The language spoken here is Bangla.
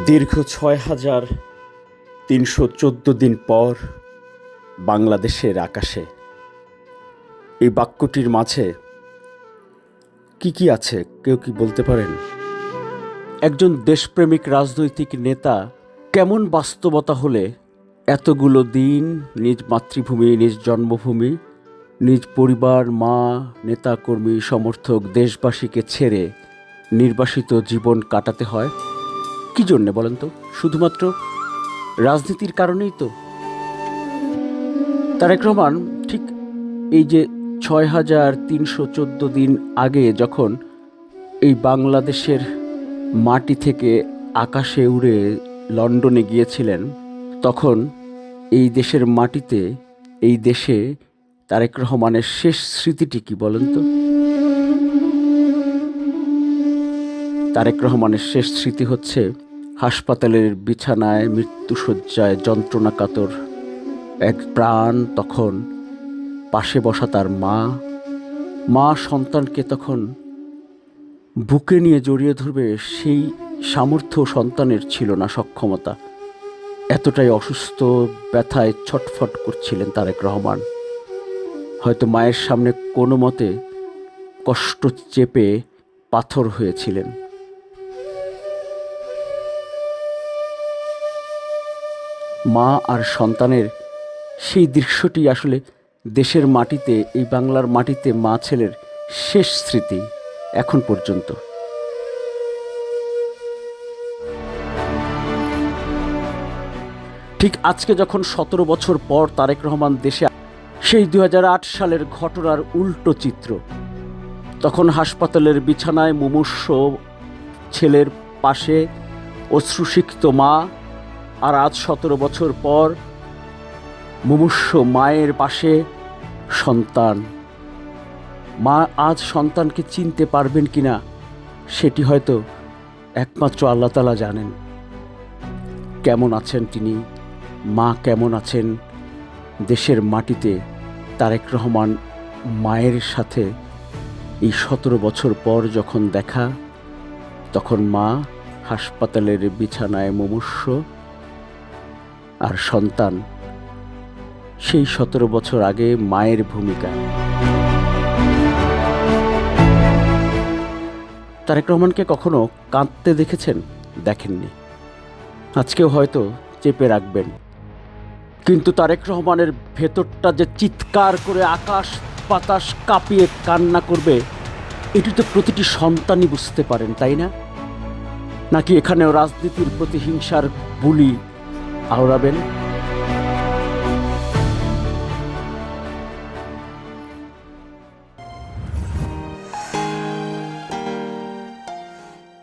দীর্ঘ ৬,৩১৪ দিন পর বাংলাদেশের আকাশে এই বাক্যটির মাঝে কি আছে কেউ কি বলতে পারেন? একজন দেশপ্রেমিক রাজনৈতিক নেতা কেমন বাস্তবতা হলে এতগুলো দিন নিজ মাতৃভূমি, নিজ জন্মভূমি, নিজ পরিবার, মা, নেতাকর্মী, সমর্থক, দেশবাসীকে ছেড়ে নির্বাসিত জীবন কাটাতে হয়? কী জন্যে বলেন তো? শুধুমাত্র রাজনীতির কারণেই তো? তারেক রহমান ঠিক এই যে ৬,৩১৪ দিন আগে যখন এই বাংলাদেশের মাটি থেকে আকাশে উড়ে লন্ডনে গিয়েছিলেন, তখন এই দেশের মাটিতে, এই দেশে তারেক রহমানের শেষ স্মৃতিটি কি বলেন তো? তারেক রহমানের শেষ স্মৃতি হচ্ছে হাসপাতালের বিছানায় মৃত্যুশয্যায় যন্ত্রণাকাতর এক প্রাণ, তখন পাশে বসা তার মা সন্তানকে তখন বুকে নিয়ে জড়িয়ে ধরবে, সেই সামর্থ্য সন্তানের ছিল না, সক্ষমতা। এতটাই অসুস্থ, ব্যথায় ছটফট করছিলেন তারেক রহমান। হয়তো মায়ের সামনে কোনো মতে কষ্ট চেপে পাথর হয়েছিলেন। মা আর সন্তানের সেই দৃশ্যটি আসলে দেশের মাটিতে, এই বাংলার মাটিতে মা ছেলের শেষ স্মৃতি এখন পর্যন্ত। ঠিক আজকে যখন ১৭ বছর পর তারেক রহমান দেশে, সেই ২০০৮ সালের ঘটনার উল্টো চিত্র। তখন হাসপাতালের বিছানায় মুমূর্ষু ছেলের পাশে অশ্রুসিক্ত মা, আর আজ ১৭ বছর পর মুমূর্ষু মায়ের পাশে সন্তান। মা আজ সন্তানকে চিনতে পারবেন কিনা সেটি হয়তো একমাত্র আল্লাহ তাআলা জানেন। কেমন আছেন তিনি, মা কেমন আছেন? দেশের মাটিতে তারেক রহমান মায়ের সাথে এই ১৭ বছর পর যখন দেখা, তখন মা হাসপাতালের বিছানায় মুমূর্ষু, আর সন্তান সেই ১৭ বছর আগে মায়ের ভূমিকা। তারেক রহমানকে কখনো কাঁদতে দেখেছেন? দেখেননি। আজকেও হয়তো চেপে রাখবেন, কিন্তু তারেক রহমানের ভেতরটা যে চিৎকার করে আকাশ বাতাস কাঁপিয়ে কান্না করবে, এটি তো প্রতিটি সন্তানই বুঝতে পারেন, তাই না? নাকি এখানেও রাজনীতির প্রতিহিংসার বুলি আওড়াবেন?